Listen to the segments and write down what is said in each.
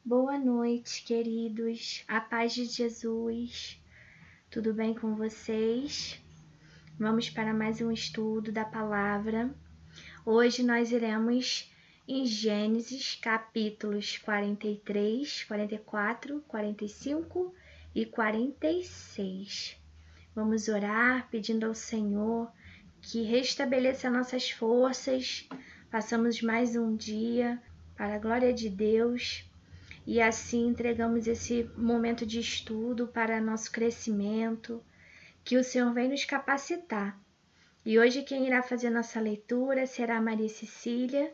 Boa noite, queridos. A paz de Jesus. Tudo bem com vocês? Vamos para mais um estudo da palavra. Hoje nós iremos em Gênesis, capítulos 43, 44, 45 e 46. Vamos orar pedindo ao Senhor que restabeleça nossas forças. Passamos mais um dia para a glória de Deus. E assim entregamos esse momento de estudo para nosso crescimento, que o Senhor vem nos capacitar. E hoje quem irá fazer nossa leitura será a Maria Cecília.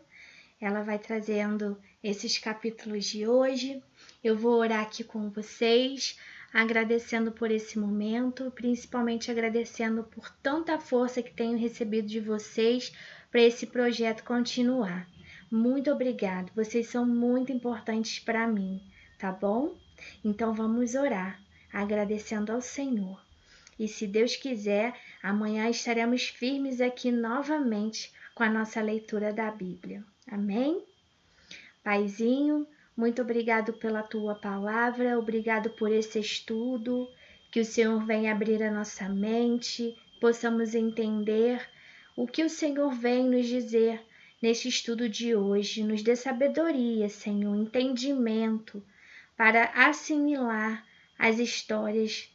Ela vai trazendo esses capítulos de hoje. Eu vou orar aqui com vocês, agradecendo por esse momento, principalmente agradecendo por tanta força que tenho recebido de vocês para esse projeto continuar. Muito obrigado, vocês são muito importantes para mim, tá bom? Então vamos orar, agradecendo ao Senhor. E se Deus quiser, amanhã estaremos firmes aqui novamente com a nossa leitura da Bíblia. Amém? Paizinho, muito obrigado pela tua palavra, obrigado por esse estudo, que o Senhor venha abrir a nossa mente, possamos entender o que o Senhor vem nos dizer neste estudo de hoje. Nos dê sabedoria, Senhor, entendimento para assimilar as histórias,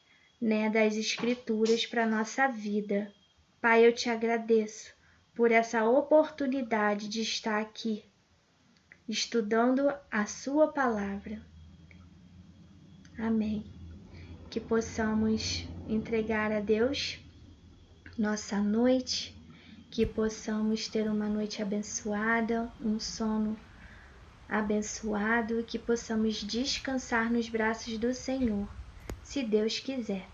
das Escrituras para a nossa vida. Pai, eu te agradeço por essa oportunidade de estar aqui, estudando a sua palavra. Amém. Que possamos entregar a Deus nossa noite, que possamos ter uma noite abençoada, um sono abençoado, que possamos descansar nos braços do Senhor, se Deus quiser.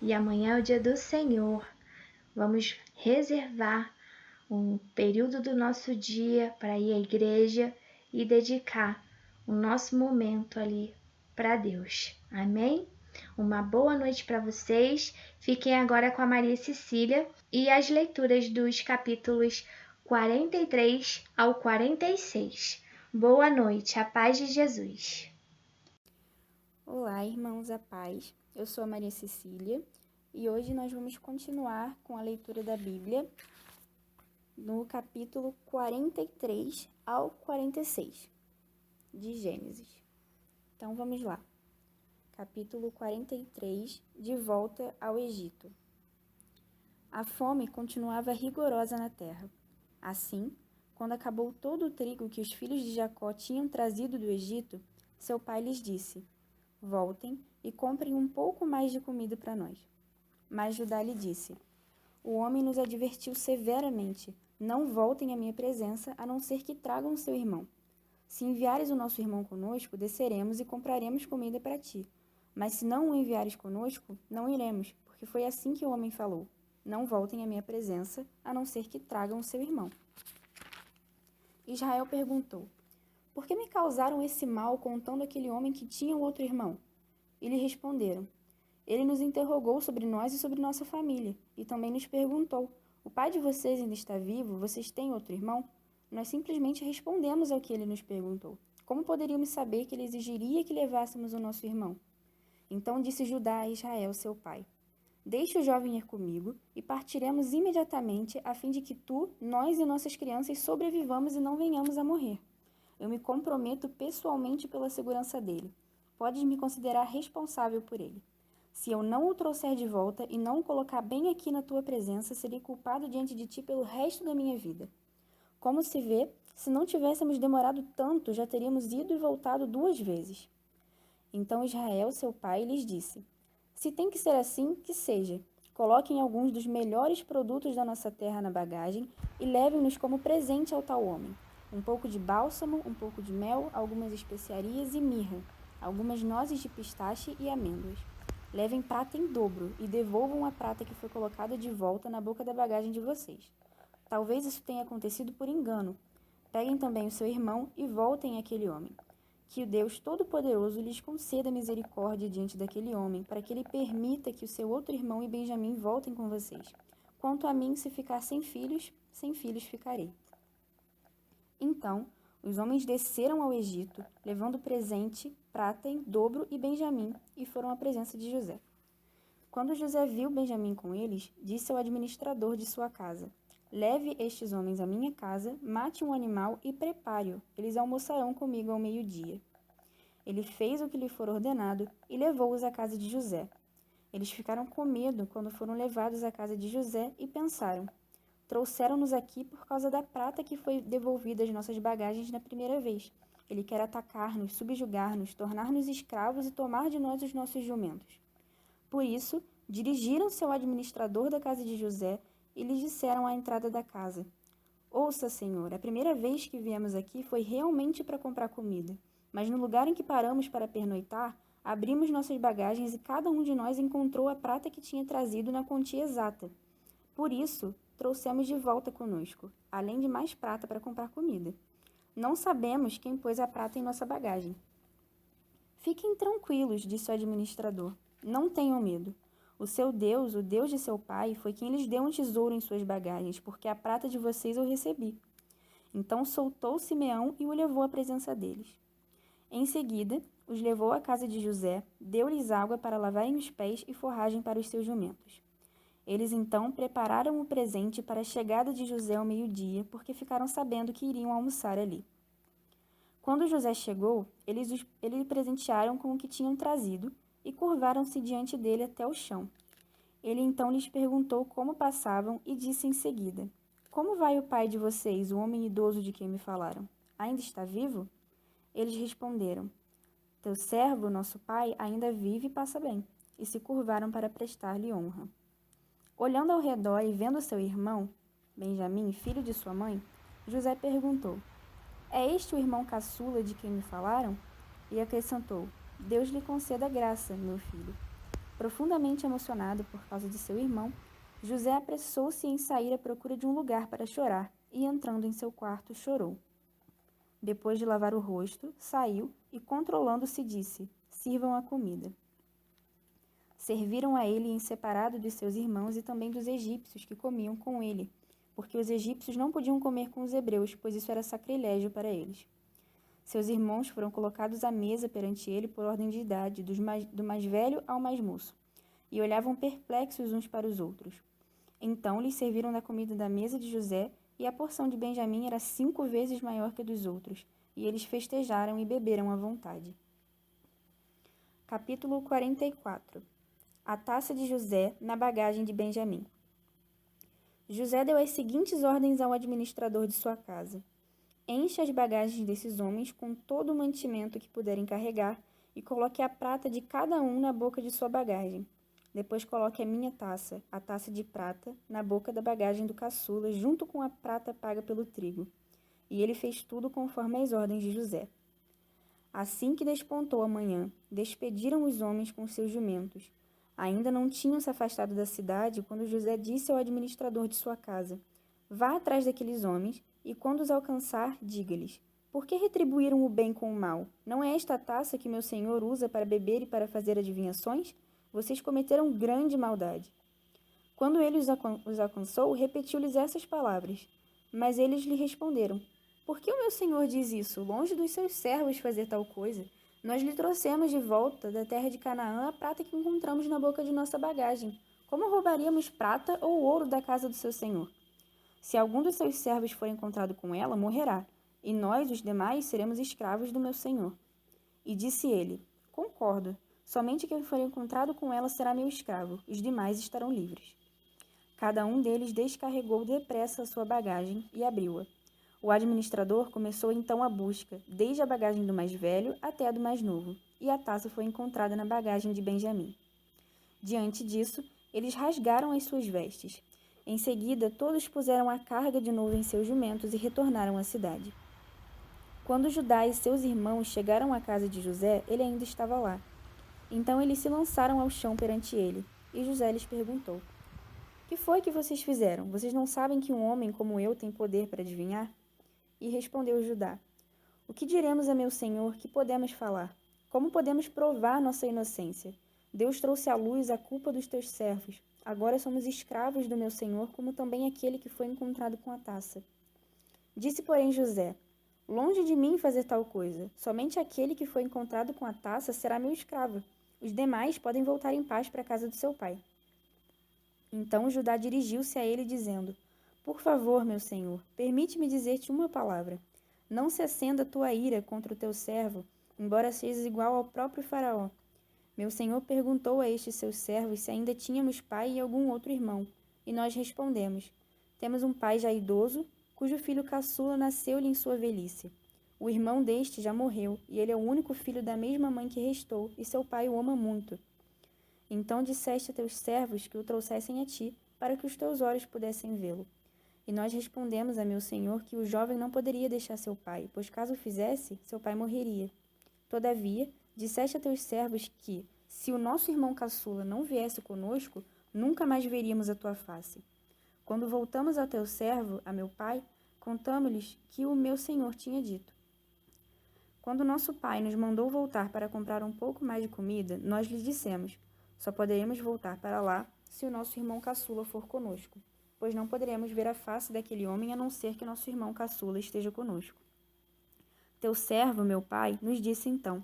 E amanhã é o dia do Senhor. Vamos reservar um período do nosso dia para ir à igreja e dedicar o nosso momento ali para Deus. Amém? Uma boa noite para vocês. Fiquem agora com a Maria Cecília e as leituras dos capítulos 43 ao 46. Boa noite, a paz de Jesus. Olá, irmãos, a paz. Eu sou a Maria Cecília e hoje nós vamos continuar com a leitura da Bíblia no capítulo 43 ao 46 de Gênesis. Então vamos lá. Capítulo 43, de volta ao Egito. A fome continuava rigorosa na terra. Assim, quando acabou todo o trigo que os filhos de Jacó tinham trazido do Egito, seu pai lhes disse: voltem e comprem um pouco mais de comida para nós. Mas Judá lhe disse: o homem nos advertiu severamente: não voltem à minha presença, a não ser que tragam seu irmão. Se enviares o nosso irmão conosco, desceremos e compraremos comida para ti. Mas se não o enviares conosco, não iremos, porque foi assim que o homem falou: não voltem à minha presença, a não ser que tragam seu irmão. Israel perguntou: por que me causaram esse mal contando aquele homem que tinha um outro irmão? E lhe responderam: ele nos interrogou sobre nós e sobre nossa família, e também nos perguntou: o pai de vocês ainda está vivo? Vocês têm outro irmão? Nós simplesmente respondemos ao que ele nos perguntou. Como poderíamos saber que ele exigiria que levássemos o nosso irmão? Então disse Judá a Israel, seu pai: deixe o jovem ir comigo e partiremos imediatamente, a fim de que tu, nós e nossas crianças sobrevivamos e não venhamos a morrer. Eu me comprometo pessoalmente pela segurança dele. Podes me considerar responsável por ele. Se eu não o trouxer de volta e não o colocar bem aqui na tua presença, serei culpado diante de ti pelo resto da minha vida. Como se vê, se não tivéssemos demorado tanto, já teríamos ido e voltado 2 vezes. Então Israel, seu pai, lhes disse: se tem que ser assim, que seja. Coloquem alguns dos melhores produtos da nossa terra na bagagem e levem-nos como presente ao tal homem. Um pouco de bálsamo, um pouco de mel, algumas especiarias e mirra, algumas nozes de pistache e amêndoas. Levem prata em dobro e devolvam a prata que foi colocada de volta na boca da bagagem de vocês. Talvez isso tenha acontecido por engano. Peguem também o seu irmão e voltem àquele homem. Que o Deus Todo-Poderoso lhes conceda misericórdia diante daquele homem, para que ele permita que o seu outro irmão e Benjamim voltem com vocês. Quanto a mim, se ficar sem filhos ficarei. Então, Os homens desceram ao Egito, levando presente, prata em dobro e Benjamim, e foram à presença de José. Quando José viu Benjamim com eles, disse ao administrador de sua casa: Leve estes homens à minha casa, mate um animal e prepare-o. Eles almoçarão comigo ao meio-dia. Ele fez o que lhe for ordenado e levou-os à casa de José. Eles ficaram com medo quando foram levados à casa de José e pensaram: Trouxeram-nos aqui por causa da prata que foi devolvida às nossas bagagens na primeira vez. Ele quer atacar-nos, subjugar-nos, tornar-nos escravos e tomar de nós os nossos jumentos. Por isso, dirigiram-se ao administrador da casa de José e lhe disseram à entrada da casa: Ouça, senhor, a primeira vez que viemos aqui foi realmente para comprar comida, mas no lugar em que paramos para pernoitar, abrimos nossas bagagens e cada um de nós encontrou a prata que tinha trazido na quantia exata. Por isso, trouxemos de volta conosco, além de mais prata para comprar comida. Não sabemos quem pôs a prata em nossa bagagem. Fiquem tranquilos, disse o administrador. Não tenham medo. O seu Deus, o Deus de seu pai, foi quem lhes deu um tesouro em suas bagagens, porque a prata de vocês eu recebi. Então soltou Simeão e o levou à presença deles. Em seguida, os levou à casa de José, deu-lhes água para lavarem os pés e forragem para os seus jumentos. Eles então prepararam o presente para a chegada de José ao meio-dia, porque ficaram sabendo que iriam almoçar ali. Quando José chegou, eles lhe presentearam com o que tinham trazido e curvaram-se diante dele até o chão. Ele então lhes perguntou como passavam e disse em seguida: Como vai o pai de vocês, o homem idoso de quem me falaram? Ainda está vivo? Eles responderam: Teu servo, nosso pai, ainda vive e passa bem. E se curvaram para prestar-lhe honra. Olhando ao redor e vendo seu irmão, Benjamim, filho de sua mãe, José perguntou: É este o irmão caçula de quem me falaram? E acrescentou: Deus lhe conceda graça, meu filho. Profundamente emocionado por causa de seu irmão, José apressou-se em sair à procura de um lugar para chorar e, entrando em seu quarto, chorou. Depois de lavar o rosto, saiu e, controlando-se, disse: Sirvam a comida. Serviram a ele em separado dos seus irmãos e também dos egípcios que comiam com ele, porque os egípcios não podiam comer com os hebreus, pois isso era sacrilégio para eles. Seus irmãos foram colocados à mesa perante ele por ordem de idade, do mais velho ao mais moço, e olhavam perplexos uns para os outros. Então lhes serviram da comida da mesa de José, e a porção de Benjamim era 5 vezes maior que a dos outros, e eles festejaram e beberam à vontade. Capítulo 44. A taça de José na bagagem de Benjamim. José deu as seguintes ordens ao administrador de sua casa: Enche as bagagens desses homens com todo o mantimento que puderem carregar e coloque a prata de cada um na boca de sua bagagem. Depois coloque a minha taça, a taça de prata, na boca da bagagem do caçula, junto com a prata paga pelo trigo. E ele fez tudo conforme as ordens de José. Assim que despontou a manhã, despediram os homens com seus jumentos. Ainda não tinham se afastado da cidade quando José disse ao administrador de sua casa: Vá atrás daqueles homens e, quando os alcançar, diga-lhes: Por que retribuíram o bem com o mal? Não é esta a taça que meu senhor usa para beber e para fazer adivinhações? Vocês cometeram grande maldade. Quando ele os alcançou, repetiu-lhes essas palavras. Mas eles lhe responderam: Por que o meu senhor diz isso? Longe dos seus servos fazer tal coisa. Nós lhe trouxemos de volta da terra de Canaã a prata que encontramos na boca de nossa bagagem. Como roubaríamos prata ou ouro da casa do seu senhor? Se algum dos seus servos for encontrado com ela, morrerá, e nós, os demais, seremos escravos do meu senhor. E disse ele: Concordo, somente quem for encontrado com ela será meu escravo, os demais estarão livres. Cada um deles descarregou depressa a sua bagagem e abriu-a. O administrador começou então a busca, desde a bagagem do mais velho até a do mais novo, e a taça foi encontrada na bagagem de Benjamim. Diante disso, eles rasgaram as suas vestes. Em seguida, todos puseram a carga de novo em seus jumentos e retornaram à cidade. Quando Judá e seus irmãos chegaram à casa de José, ele ainda estava lá. Então eles se lançaram ao chão perante ele, e José lhes perguntou: Que foi que vocês fizeram? Vocês não sabem que um homem como eu tem poder para adivinhar? E respondeu Judá: O que diremos a meu senhor? Que podemos falar? Como podemos provar nossa inocência? Deus trouxe à luz a culpa dos teus servos. Agora somos escravos do meu senhor, como também aquele que foi encontrado com a taça. Disse, porém, José: Longe de mim fazer tal coisa. Somente aquele que foi encontrado com a taça será meu escravo. Os demais podem voltar em paz para a casa do seu pai. Então Judá dirigiu-se a ele, dizendo: Por favor, meu senhor, permite-me dizer-te uma palavra. Não se acenda a tua ira contra o teu servo, embora sejas igual ao próprio Faraó. Meu senhor perguntou a estes seus servos se ainda tínhamos pai e algum outro irmão. E nós respondemos: Temos um pai já idoso, cujo filho caçula nasceu-lhe em sua velhice. O irmão deste já morreu, e ele é o único filho da mesma mãe que restou, e seu pai o ama muito. Então disseste a teus servos que o trouxessem a ti, para que os teus olhos pudessem vê-lo. E nós respondemos a meu senhor que o jovem não poderia deixar seu pai, pois caso o fizesse, seu pai morreria. Todavia, disseste a teus servos que, se o nosso irmão caçula não viesse conosco, nunca mais veríamos a tua face. Quando voltamos ao teu servo, a meu pai, contamo-lhes que o meu senhor tinha dito. Quando nosso pai nos mandou voltar para comprar um pouco mais de comida, nós lhes dissemos: Só poderemos voltar para lá se o nosso irmão caçula for conosco, pois não poderemos ver a face daquele homem a não ser que nosso irmão caçula esteja conosco. Teu servo, meu pai, nos disse então: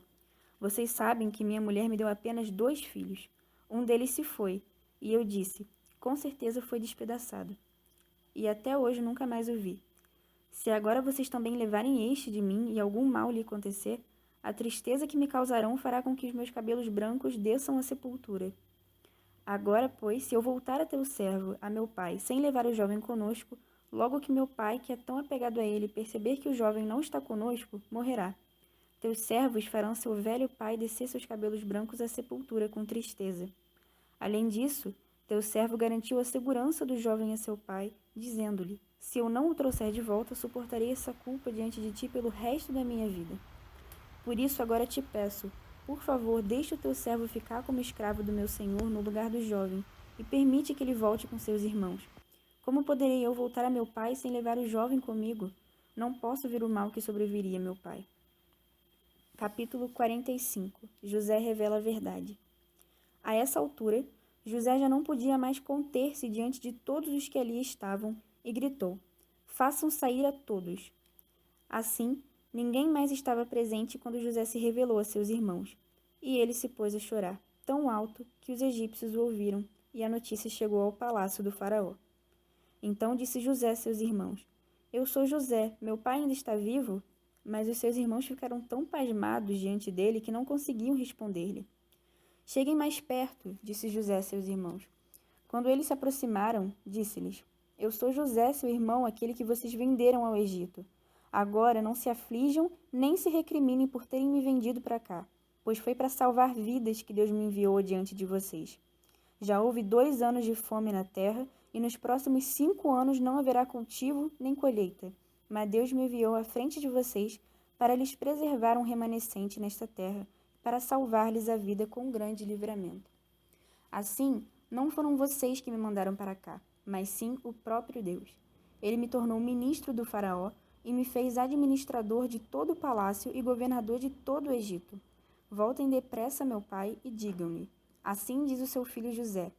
Vocês sabem que minha mulher me deu apenas 2 filhos. Um deles se foi, e eu disse: Com certeza foi despedaçado. E até hoje nunca mais o vi. Se agora vocês também levarem este de mim e algum mal lhe acontecer, a tristeza que me causarão fará com que os meus cabelos brancos desçam à sepultura. Agora, pois, se eu voltar a teu servo, a meu pai, sem levar o jovem conosco, logo que meu pai, que é tão apegado a ele, perceber que o jovem não está conosco, morrerá. Teus servos farão seu velho pai descer seus cabelos brancos à sepultura com tristeza. Além disso, teu servo garantiu a segurança do jovem a seu pai, dizendo-lhe: Se eu não o trouxer de volta, suportarei essa culpa diante de ti pelo resto da minha vida. Por isso agora te peço, por favor, deixe o teu servo ficar como escravo do meu senhor no lugar do jovem, e permite que ele volte com seus irmãos. Como poderei eu voltar a meu pai sem levar o jovem comigo? Não posso ver o mal que sobreviria a meu pai. Capítulo 45. José revela a verdade. A essa altura, José já não podia mais conter-se diante de todos os que ali estavam e gritou: Façam sair a todos. Assim, ninguém mais estava presente quando José se revelou a seus irmãos. E ele se pôs a chorar, tão alto que os egípcios o ouviram, e a notícia chegou ao palácio do faraó. Então disse José a seus irmãos: Eu sou José, meu pai ainda está vivo? Mas os seus irmãos ficaram tão pasmados diante dele que não conseguiam responder-lhe. Cheguem mais perto, disse José a seus irmãos. Quando eles se aproximaram, disse-lhes: Eu sou José, seu irmão, aquele que vocês venderam ao Egito. Agora não se aflijam nem se recriminem por terem me vendido para cá, pois foi para salvar vidas que Deus me enviou adiante de vocês. Já houve 2 anos de fome na terra, e nos próximos 5 anos não haverá cultivo nem colheita. Mas Deus me enviou à frente de vocês para lhes preservar um remanescente nesta terra, para salvar-lhes a vida com um grande livramento. Assim, não foram vocês que me mandaram para cá, mas sim o próprio Deus. Ele me tornou ministro do faraó e me fez administrador de todo o palácio e governador de todo o Egito. Voltem depressa, meu pai, e digam-lhe: Assim diz o seu filho José: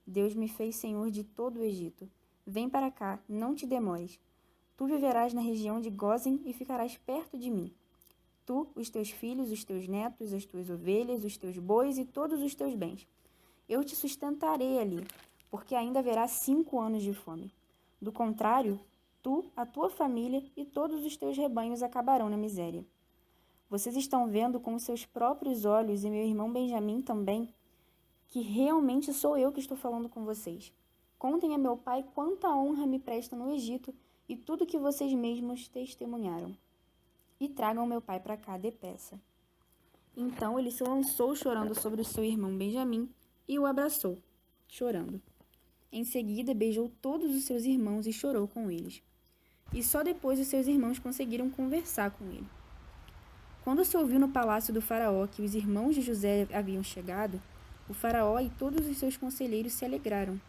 Deus me fez senhor de todo o Egito. Vem para cá, não te demores. Tu viverás na região de Gósen e ficarás perto de mim. Tu, os teus filhos, os teus netos, as tuas ovelhas, os teus bois e todos os teus bens. Eu te sustentarei ali, porque ainda haverá 5 anos de fome. Do contrário, tu, a tua família e todos os teus rebanhos acabarão na miséria. Vocês estão vendo com os seus próprios olhos, e meu irmão Benjamim também, que realmente sou eu que estou falando com vocês. Contem a meu pai quanta honra me presta no Egito e tudo que vocês mesmos testemunharam. E tragam meu pai para cá depressa. Então ele se lançou chorando sobre o seu irmão Benjamim e o abraçou, chorando. Em seguida beijou todos os seus irmãos e chorou com eles. E só depois os seus irmãos conseguiram conversar com ele. Quando se ouviu no palácio do faraó que os irmãos de José haviam chegado, o faraó e todos os seus conselheiros se alegraram.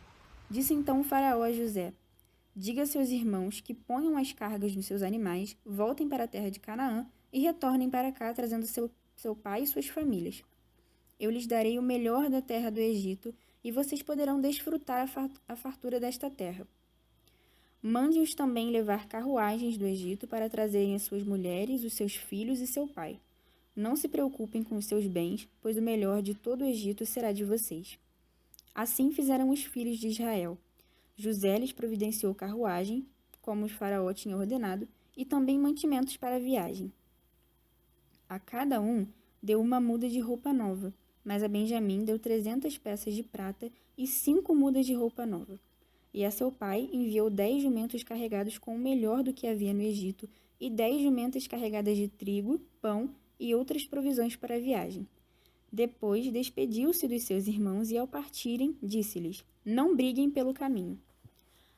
Disse então o faraó a José: Diga a seus irmãos que ponham as cargas nos seus animais, voltem para a terra de Canaã e retornem para cá trazendo seu pai e suas famílias. Eu lhes darei o melhor da terra do Egito e vocês poderão desfrutar a fartura desta terra. Mande-os também levar carruagens do Egito para trazerem as suas mulheres, os seus filhos e seu pai. Não se preocupem com os seus bens, pois o melhor de todo o Egito será de vocês. Assim fizeram os filhos de Israel. José lhes providenciou carruagem, como o faraó tinha ordenado, e também mantimentos para a viagem. A cada um deu uma muda de roupa nova, mas a Benjamim deu 300 peças de prata e 5 mudas de roupa nova. E a seu pai enviou 10 jumentos carregados com o melhor do que havia no Egito e 10 jumentas carregadas de trigo, pão e outras provisões para a viagem. Depois despediu-se dos seus irmãos e, ao partirem, disse-lhes: Não briguem pelo caminho.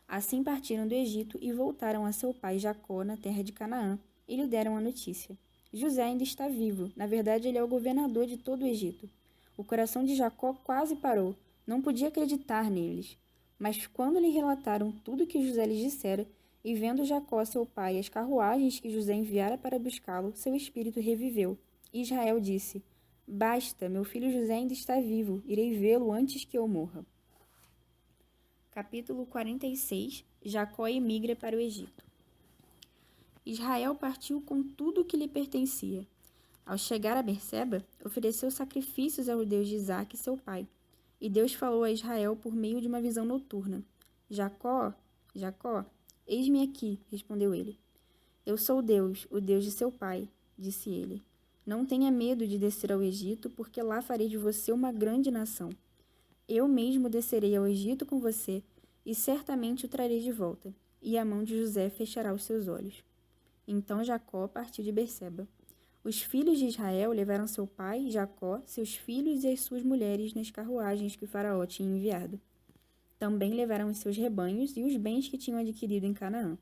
Assim partiram do Egito e voltaram a seu pai Jacó na terra de Canaã e lhe deram a notícia. José ainda está vivo, na verdade ele é o governador de todo o Egito. O coração de Jacó quase parou, não podia acreditar neles. Mas quando lhe relataram tudo o que José lhes dissera, e vendo Jacó seu pai as carruagens que José enviara para buscá-lo, seu espírito reviveu. E Israel disse: Basta, meu filho José ainda está vivo, irei vê-lo antes que eu morra. Capítulo 46. Jacó emigra para o Egito. Israel partiu com tudo o que lhe pertencia. Ao chegar a Berseba, ofereceu sacrifícios ao Deus de Isaque, seu pai. E Deus falou a Israel por meio de uma visão noturna. Jacó, Jacó, eis-me aqui, respondeu ele. Eu sou Deus, o Deus de seu pai, disse ele. Não tenha medo de descer ao Egito, porque lá farei de você uma grande nação. Eu mesmo descerei ao Egito com você, e certamente o trarei de volta, e a mão de José fechará os seus olhos. Então Jacó partiu de Berseba. Os filhos de Israel levaram seu pai, Jacó, seus filhos e as suas mulheres nas carruagens que o faraó tinha enviado. Também levaram os seus rebanhos e os bens que tinham adquirido em Canaã.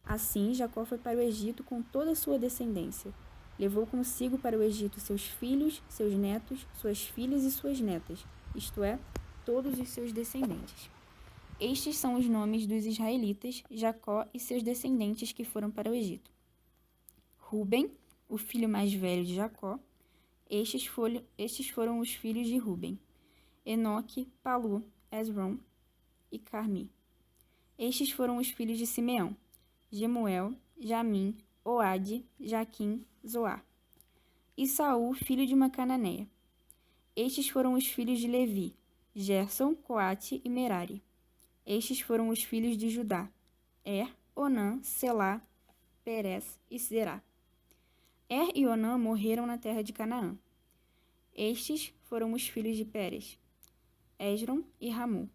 Assim, Jacó foi para o Egito com toda a sua descendência. Levou consigo para o Egito seus filhos, seus netos, suas filhas e suas netas, isto é, todos os seus descendentes. Estes são os nomes dos israelitas, Jacó e seus descendentes que foram para o Egito. Ruben, o filho mais velho de Jacó. Estes foram os filhos de Ruben: Enoque, Palu, Esrom e Carmi. Estes foram os filhos de Simeão: Gemuel, Jamim, Oade, Jaquim, Zoar. E Saul, filho de uma cananeia. Estes foram os filhos de Levi: Gerson, Coate e Merari. Estes foram os filhos de Judá: Onã, Selá, Perez e Zerá. E Onã morreram na terra de Canaã. Estes foram os filhos de Pérez: Esrom e Ramu.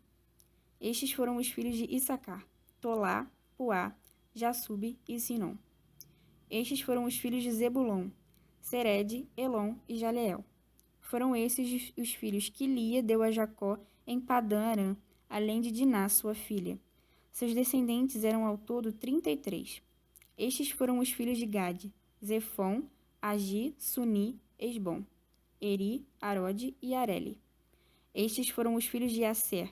Estes foram os filhos de Issacar: Tolá, Puá, Jassube e Sinom. Estes foram os filhos de Zebulon: Sered, Elon e Jaleel. Foram esses os filhos que Lia deu a Jacó em Padã-Arã, além de Diná, sua filha. Seus descendentes eram ao todo 33. Estes foram os filhos de Gade: Zefon, Agi, Suni, Esbom, Eri, Arode e Areli. Estes foram os filhos de Aser: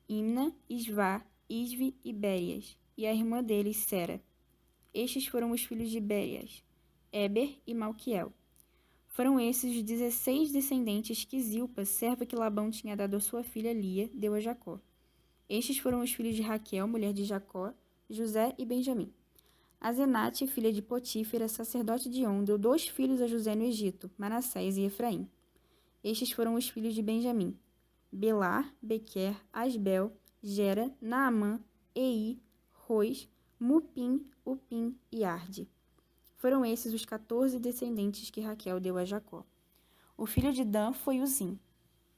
Imna, Isvá, Isvi e Bérias, e a irmã deles, Sera. Estes foram os filhos de Bérias: Eber e Malquiel. Foram esses os 16 descendentes que Zilpa, serva que Labão tinha dado a sua filha Lia, deu a Jacó. Estes foram os filhos de Raquel, mulher de Jacó, José e Benjamim. Azenate, filha de Potífera, sacerdote de On, deu 2 filhos a José no Egito, Manassés e Efraim. Estes foram os filhos de Benjamim: Belar, Bequer, Asbel, Gera, Naamã, Ei, Rois, Mupim, Upim e Arde. Foram esses os 14 descendentes que Raquel deu a Jacó. O filho de Dan foi Uzim.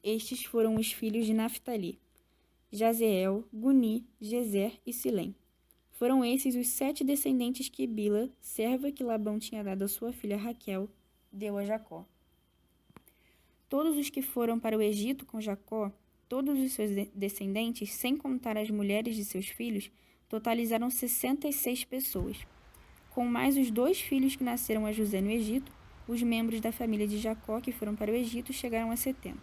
Estes foram os filhos de Naphtali: Jazeel, Guni, Gezer e Silém. Foram esses os 7 descendentes que Bila, serva que Labão tinha dado a sua filha Raquel, deu a Jacó. Todos os que foram para o Egito com Jacó, todos os seus descendentes, sem contar as mulheres de seus filhos, totalizaram 66 pessoas. Com mais os 2 filhos que nasceram a José no Egito, os membros da família de Jacó que foram para o Egito chegaram a 70.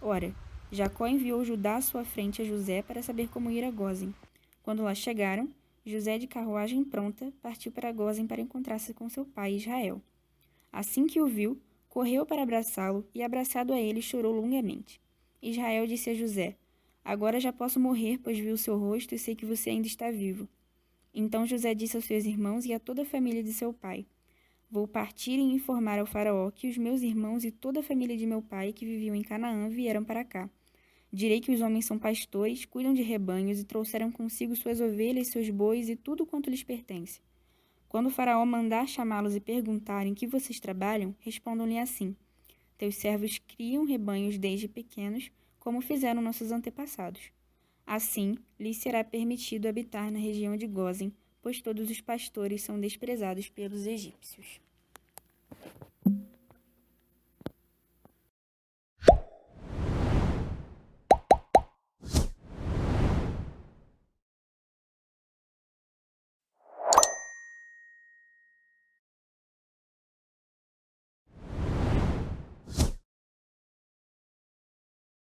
Ora, Jacó enviou Judá à sua frente a José para saber como ir a Gósen. Quando lá chegaram, José, de carruagem pronta, partiu para Gósen para encontrar-se com seu pai Israel. Assim que o viu, correu para abraçá-lo e, abraçado a ele, chorou longamente. Israel disse a José: Agora já posso morrer, pois vi o seu rosto e sei que você ainda está vivo. Então José disse aos seus irmãos e a toda a família de seu pai: Vou partir e informar ao faraó que os meus irmãos e toda a família de meu pai que viviam em Canaã vieram para cá. Direi que os homens são pastores, cuidam de rebanhos e trouxeram consigo suas ovelhas, seus bois e tudo quanto lhes pertence. Quando o faraó mandar chamá-los e perguntar em que vocês trabalham, respondam-lhe assim: Teus servos criam rebanhos desde pequenos, como fizeram nossos antepassados. Assim, lhes será permitido habitar na região de Gósen, pois todos os pastores são desprezados pelos egípcios.